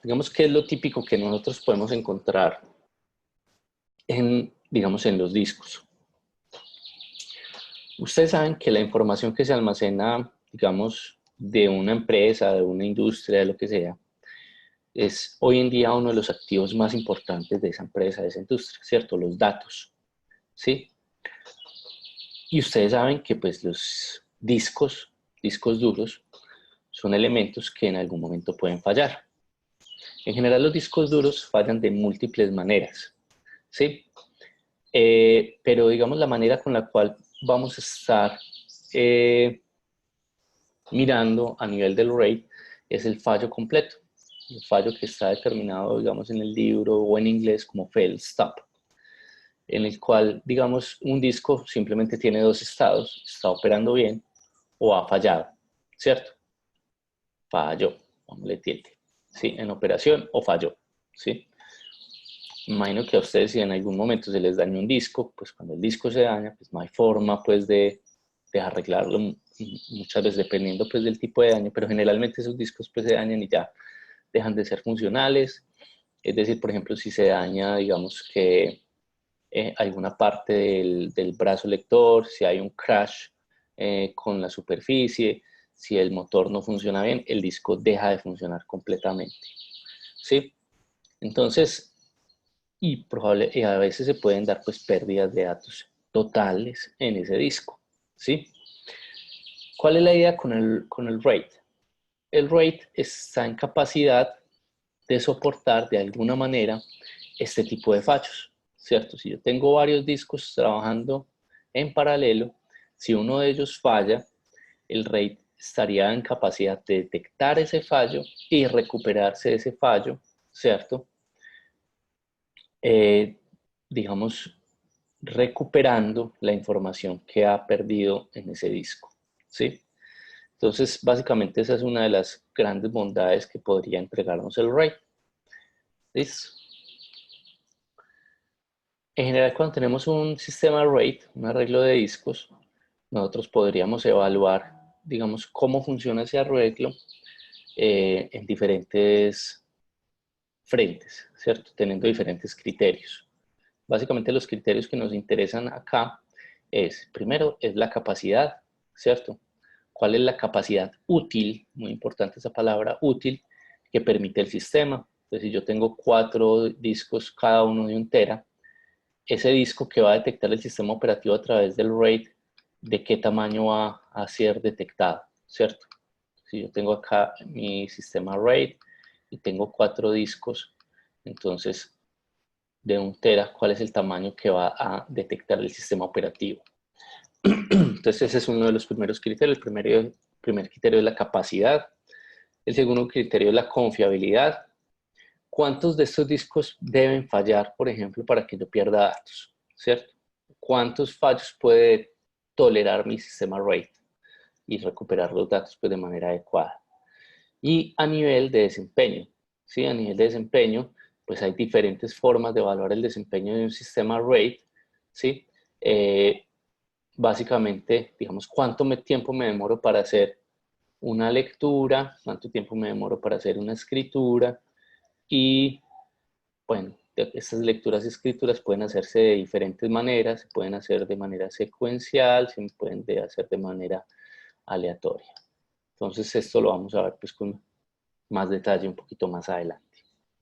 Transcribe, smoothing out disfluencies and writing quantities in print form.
digamos, ¿qué es lo típico que nosotros podemos encontrar en, digamos, en los discos? Ustedes saben que la información que se almacena, digamos, de una empresa, de una industria, de lo que sea, es hoy en día uno de los activos más importantes de esa empresa, de esa industria, ¿cierto? Los datos, ¿sí? Y ustedes saben que pues los discos duros, son elementos que en algún momento pueden fallar. En general los discos duros fallan de múltiples maneras, ¿sí? Pero digamos la manera con la cual vamos a estar mirando a nivel del RAID es el fallo completo, el fallo que está determinado, digamos, en el libro o en inglés como fail stop, en el cual, digamos, un disco simplemente tiene dos estados, está operando bien o ha fallado, ¿cierto? Falló, le tilde, ¿sí? En operación o falló, ¿sí? Imagino que a ustedes si en algún momento se les daña un disco, pues cuando el disco se daña, pues no hay forma pues de arreglarlo muchas veces dependiendo pues del tipo de daño, pero generalmente esos discos pues se dañan y ya dejan de ser funcionales. Es decir, por ejemplo, si se daña, digamos que alguna parte del brazo lector, si hay un crash con la superficie, si el motor no funciona bien, el disco deja de funcionar completamente, ¿sí? Entonces, y a veces se pueden dar pues pérdidas de datos totales en ese disco, ¿sí? ¿Cuál es la idea con el RAID? El RAID está en capacidad de soportar de alguna manera este tipo de fallos, ¿cierto? Si yo tengo varios discos trabajando en paralelo, si uno de ellos falla, el RAID estaría en capacidad de detectar ese fallo y recuperarse de ese fallo, ¿cierto? Eh, digamos, recuperando la información que ha perdido en ese disco, ¿sí? Entonces, básicamente esa es una de las grandes bondades que podría entregarnos el RAID. ¿Listo? En general, cuando tenemos un sistema RAID, un arreglo de discos, nosotros podríamos evaluar, digamos, cómo funciona ese arreglo en diferentes frentes, ¿cierto? Teniendo diferentes criterios. Básicamente los criterios que nos interesan acá es, primero, es la capacidad, ¿cierto? ¿Cuál es la capacidad útil? Muy importante esa palabra, útil, que permite el sistema. Entonces, si yo tengo 4 discos, cada uno de 1 tera, ese disco que va a detectar el sistema operativo a través del RAID, ¿de qué tamaño va a ser detectado? ¿Cierto? Si yo tengo acá mi sistema RAID y tengo 4 discos, entonces de 1 tera, ¿cuál es el tamaño que va a detectar el sistema operativo? Entonces ese es uno de los primeros criterios. El primer criterio es la capacidad. El segundo criterio es la confiabilidad. ¿Cuántos de estos discos deben fallar, por ejemplo, para que yo pierda datos? ¿Cierto? ¿Cuántos fallos puede tolerar mi sistema RAID y recuperar los datos pues, de manera adecuada? Y a nivel de desempeño, ¿sí? A nivel de desempeño, pues hay diferentes formas de evaluar el desempeño de un sistema RAID, ¿sí? Básicamente, digamos, cuánto tiempo me demoro para hacer una lectura, cuánto tiempo me demoro para hacer una escritura y, bueno, estas lecturas y escrituras pueden hacerse de diferentes maneras, se pueden hacer de manera secuencial, se pueden hacer de manera aleatoria. Entonces esto lo vamos a ver pues con más detalle un poquito más adelante.